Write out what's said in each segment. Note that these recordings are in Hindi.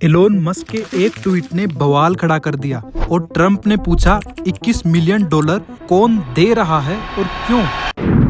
एलोन मस्क के एक ट्वीट ने बवाल खड़ा कर दिया और ट्रंप ने पूछा 21 मिलियन डॉलर कौन दे रहा है और क्यों।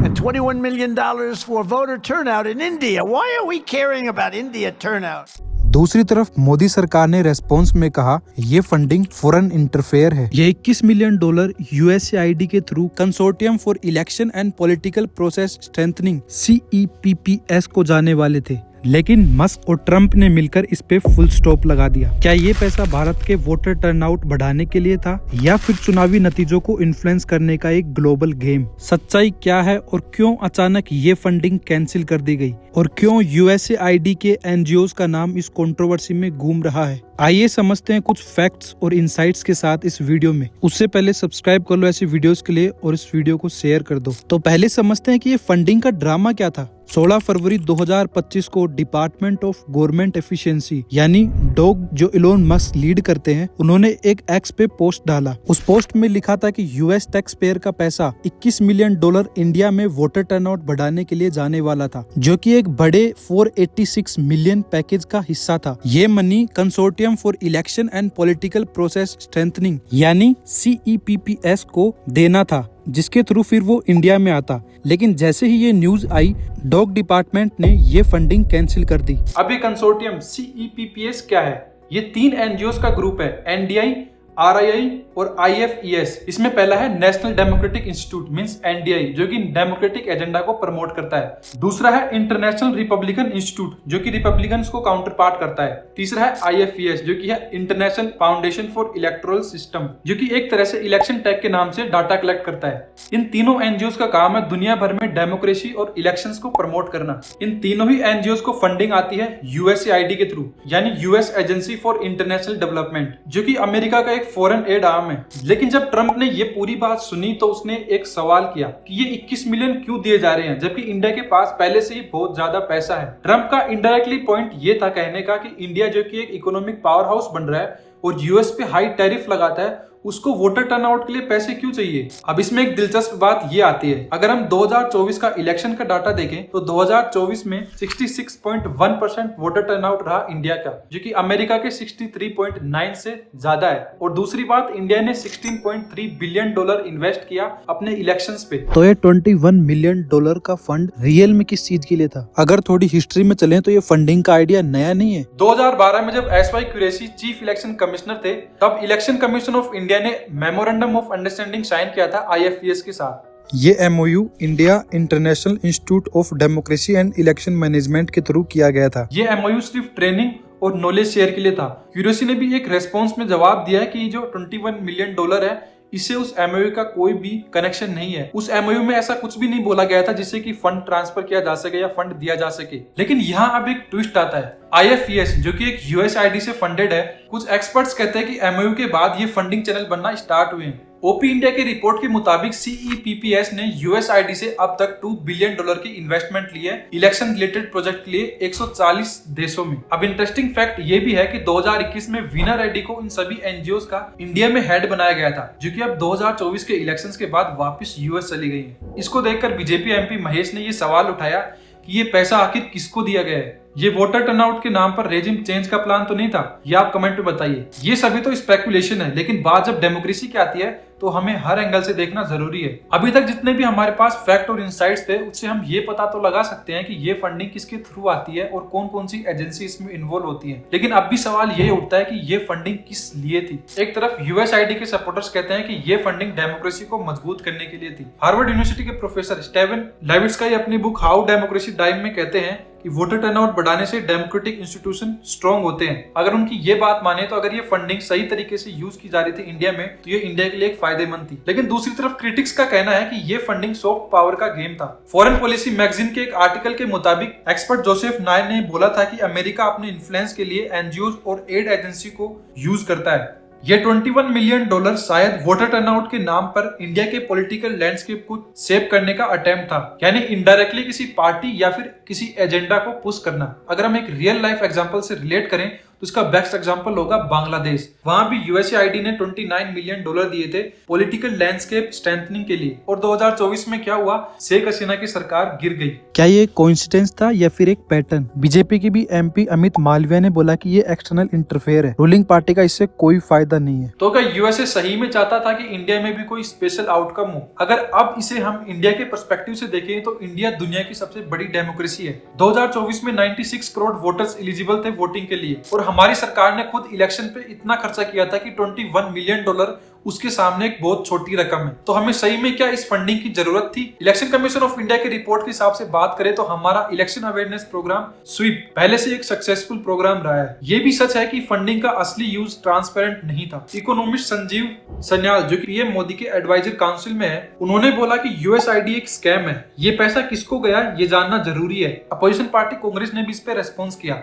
And $21 million for voter turnout in India. Why are we caring about India turnout? दूसरी तरफ मोदी सरकार ने रेस्पॉन्स में कहा ये फंडिंग फॉरेन इंटरफेयर है। ये 21 मिलियन डॉलर यूएसएआईडी के through consortium for election and political process strengthening CEPPS को जाने वाले थे, लेकिन मस्क और ट्रंप ने मिलकर इस पे फुल स्टॉप लगा दिया। क्या ये पैसा भारत के वोटर टर्नआउट बढ़ाने के लिए था या फिर चुनावी नतीजों को इन्फ्लुएंस करने का एक ग्लोबल गेम? सच्चाई क्या है और क्यों अचानक ये फंडिंग कैंसिल कर दी गई और क्यों यूएसएआईडी के एनजीओज का नाम इस कंट्रोवर्सी में घूम रहा है? आइए समझते हैं कुछ फैक्ट्स और इंसाइट्स के साथ इस वीडियो में। उससे पहले सब्सक्राइब कर लो ऐसी वीडियोस के लिए और इस वीडियो को शेयर कर दो। तो पहले समझते हैं कि ये फंडिंग का ड्रामा क्या था। 16 फरवरी 2025 को डिपार्टमेंट ऑफ गवर्नमेंट एफिशिएंसी यानी डॉग जो एलोन मस्क लीड करते हैं, उन्होंने एक एक्स पे पोस्ट डाला। उस पोस्ट में लिखा था कि यूएस टैक्स पेयर का पैसा 21 मिलियन डॉलर इंडिया में वोटर टर्नआउट बढ़ाने के लिए जाने वाला था, जो कि एक बड़े 486 मिलियन पैकेज का हिस्सा था। ये money consortium for election and political process strengthening यानी CEPPS को देना था, जिसके थ्रू फिर वो इंडिया में आता। लेकिन जैसे ही ये न्यूज आई, डॉग डिपार्टमेंट ने ये फंडिंग कैंसिल कर दी। अब ये कंसोर्टियम CEPPS क्या है? ये 3 एनजीओस का ग्रुप है, NDI, RII और IFES। इसमें पहला है national democratic institute means NDI, जो कि डेमोक्रेटिक एजेंडा को प्रमोट करता है। दूसरा है इंटरनेशनल रिपब्लिकन इंस्टीट्यूट, जो कि रिपब्लिकन्स को काउंटर पार्ट करता है। तीसरा है IFES, जो कि है international foundation for electoral system, जो कि एक तरह से इलेक्शन टैग के नाम से डाटा कलेक्ट करता है। इन तीनों एनजीओस का काम है दुनिया भर में डेमोक्रेसी और इलेक्शंस को प्रमोट करना। इन तीनों ही एनजीओस को फंडिंग आती है यूएसएआईडी के थ्रू, यानी US agency for international development, जो कि अमेरिका का एक फॉरेन एड आर्म है। लेकिन जब ट्रंप ने ये पूरी बात सुनी तो उसने एक सवाल किया कि ये 21 मिलियन क्यों दिए जा रहे हैं, जबकि इंडिया के पास पहले से ही बहुत ज्यादा पैसा है। ट्रंप का इनडायरेक्टली पॉइंट ये था कहने का कि इंडिया जो कि एक इकोनॉमिक पावर हाउस बन रहा है और यूएस पे हाई टैरिफ लगाता है, उसको वोटर टर्नआउट के लिए पैसे क्यों चाहिए? अब इसमें एक दिलचस्प बात ये आती है, अगर हम 2024 का इलेक्शन का डाटा देखें तो 2024 में 66.1% वोटर टर्नआउट रहा इंडिया का, जो कि अमेरिका के 63.9 से ज्यादा है। और दूसरी बात, इंडिया ने $16.3 बिलियन इन्वेस्ट किया अपने इलेक्शंस पे। तो ये 21 मिलियन डॉलर का फंड रियल में किस चीज के लिए था? अगर थोड़ी हिस्ट्री में चलें तो ये फंडिंग का आइडिया नया नहीं है। 2012 में जब SY Qureshi chief election commissioner थे, तब इलेक्शन कमीशन ऑफ इंडिया ने मेमोरेंडम ऑफ अंडरस्टैंडिंग साइन किया था IFES के साथ। ये MOU India international institute of democracy and election management के थ्रू किया गया था। ये MOU सिर्फ ट्रेनिंग और नॉलेज शेयर के लिए था। क्यूरेसी ने भी एक रेस्पॉन्स में जवाब दिया है कि जो 21 मिलियन डॉलर है, इससे उस MOU का कोई भी कनेक्शन नहीं है। उस MOU में ऐसा कुछ भी नहीं बोला गया था जिससे कि फंड ट्रांसफर किया जा सके या फंड दिया जा सके। लेकिन यहाँ अब एक ट्विस्ट आता है। IFES जो कि एक USAID से फंडेड है, कुछ एक्सपर्ट्स कहते हैं कि MOU के बाद ये फंडिंग चैनल बनना स्टार्ट हुए हैं। OP इंडिया के रिपोर्ट के मुताबिक CEPPS ने USAID से अब तक $2 बिलियन की इन्वेस्टमेंट ली है इलेक्शन रिलेटेड प्रोजेक्ट के लिए 140 देशों में। अब इंटरेस्टिंग फैक्ट ये भी है कि 2021 में वीना रेड्डी को इन सभी एनजीओस का इंडिया में हेड बनाया गया था, जो कि अब 2024 के इलेक्शंस के बाद वापस यूएस चली गई है। इसको देखकर बीजेपी MP महेश ने ये सवाल उठाया कि ये पैसा आखिर किसको दिया गया है? ये वोटर टर्नआउट के नाम पर रेजिम चेंज का प्लान तो नहीं था? ये आप कमेंट में बताइए। ये सभी तो स्पेकुलेशन है, लेकिन बात जब डेमोक्रेसी की आती है तो हमें हर एंगल से देखना जरूरी है। अभी तक जितने भी हमारे पास फैक्ट और इंसाइट्स थे, उससे हम ये पता तो लगा सकते हैं कि ये फंडिंग किसके थ्रू आती है और कौन कौन सी एजेंसी इसमें इन्वॉल्व होती है। लेकिन अब भी सवाल ये उठता है कि ये फंडिंग किस लिए थी? एक तरफ USAID के सपोर्टर्स कहते हैं कि ये फंडिंग डेमोक्रेसी को मजबूत करने के लिए थी। हार्वर्ड यूनिवर्सिटी के प्रोफेसर स्टीवन लेविट्स्काई अपनी बुक हाउ डेमोक्रेसी डाइम में कहते हैं कि वोटर टर्नआउट बढ़ाने से डेमोक्रेटिक इंस्टीट्यूशन स्ट्रॉन्ग होते हैं। अगर उनकी ये बात माने तो अगर ये फंडिंग सही तरीके से यूज की जा रही थी इंडिया में, तो ये इंडिया के लिए एक फायदेमंद थी। लेकिन दूसरी तरफ क्रिटिक्स का कहना है कि ये फंडिंग सॉफ्ट पावर का गेम था। फॉरेन पॉलिसी मैगजीन के एक आर्टिकल के मुताबिक एक्सपर्ट जोसेफ नायर ने बोला था कि अमेरिका अपने इन्फ्लुएंस के लिए एनजीओ और एड एजेंसी को यूज करता है। ये 21 मिलियन डॉलर शायद वोटर टर्नआउट के नाम पर इंडिया के पॉलिटिकल लैंडस्केप को सेव करने का अटेम्प्ट था, यानी इनडायरेक्टली किसी पार्टी या फिर किसी एजेंडा को पुश करना। अगर हम एक रियल लाइफ एग्जांपल से रिलेट करें तो इसका बेस्ट एग्जांपल होगा बांग्लादेश। वहां भी यूएसएआईडी ने 29 मिलियन डॉलर दिए थे पॉलिटिकल लैंडस्केप स्ट्रेंथनिंग के लिए, और 2024 में क्या हुआ, शेख हसीना की सरकार गिर गई। क्या ये कोइंसिडेंस था या फिर एक पैटर्न? बीजेपी के भी एमपी अमित मालविया ने बोला कि ये एक्सटर्नल इंटरफेयर है, रूलिंग पार्टी का इससे कोई फायदा नहीं है। तो क्या यूएसए सही में चाहता था कि इंडिया में भी कोई स्पेशल आउटकम हो? अगर अब इसे हम इंडिया के पर्सपेक्टिव से देखें तो इंडिया दुनिया की सबसे बड़ी डेमोक्रेसी है। 2024 में 96 करोड़ वोटर्स एलिजिबल थे वोटिंग के लिए, और हमारी सरकार ने खुद इलेक्शन पे इतना खर्चा किया था कि 21 मिलियन डॉलर उसके सामने एक बहुत छोटी रकम है। तो हमें सही में क्या इस फंडिंग की जरूरत थी? इलेक्शन कमीशन ऑफ इंडिया की रिपोर्ट के हिसाब से बात करें तो हमारा इलेक्शन अवेयरनेस प्रोग्राम स्वीप पहले से एक सक्सेसफुल प्रोग्राम रहा है। ये भी सच है कि फंडिंग का असली यूज ट्रांसपेरेंट नहीं था। इकोनॉमिस्ट संजीव सन्याल, जो कि पीएम मोदी के एडवाइजर काउंसिल में है, उन्होंने बोला कि यूएसआईडी एक स्कैम है, ये पैसा किसको गया ये जानना जरूरी है। अपोजिशन पार्टी कांग्रेस ने भी इस पे रेस्पॉन्स किया।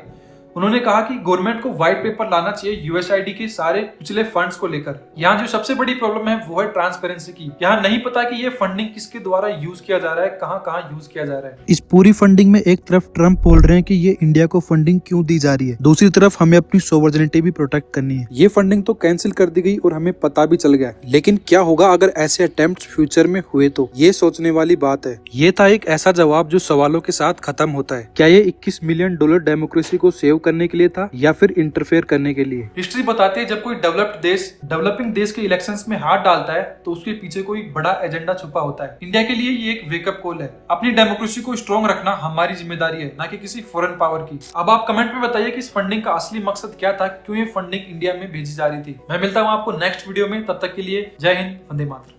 उन्होंने कहा कि गवर्नमेंट को व्हाइट पेपर लाना चाहिए यूएसआईडी के सारे पिछले फंड्स को लेकर। यहाँ जो सबसे बड़ी प्रॉब्लम है वो है ट्रांसपेरेंसी की। यहाँ नहीं पता कि ये फंडिंग किसके द्वारा यूज किया जा रहा है, कहाँ कहाँ यूज किया जा रहा है। इस पूरी फंडिंग में एक तरफ ट्रम्प बोल रहे हैं कि ये इंडिया को फंडिंग क्यों दी जा रही है, दूसरी तरफ हमें अपनी सोवरेनिटी भी प्रोटेक्ट करनी है। ये फंडिंग तो कैंसिल कर दी गई और हमें पता भी चल गया, लेकिन क्या होगा अगर ऐसे अटेम्प्ट फ्यूचर में हुए तो? ये सोचने वाली बात है। ये था एक ऐसा जवाब जो सवालों के साथ खत्म होता है। क्या ये 21 मिलियन डॉलर डेमोक्रेसी को सेव करने के लिए था या फिर इंटरफेयर करने के लिए? हिस्ट्री बताती है जब कोई डेवलप्ड देश डेवलपिंग देश के इलेक्शंस में हाथ डालता है तो उसके पीछे कोई बड़ा एजेंडा छुपा होता है। इंडिया के लिए ये एक वेकअप कॉल है। अपनी डेमोक्रेसी को स्ट्रॉन्ग रखना हमारी जिम्मेदारी है, ना कि किसी फॉरेन पावर की। अब आप कमेंट में बताइए कि इस फंडिंग का असली मकसद क्या था, क्यों ये फंडिंग इंडिया में भेजी जा रही थी। मैं मिलता हूँ आपको नेक्स्ट वीडियो में, तब तक के लिए जय हिंद, वंदे मातरम।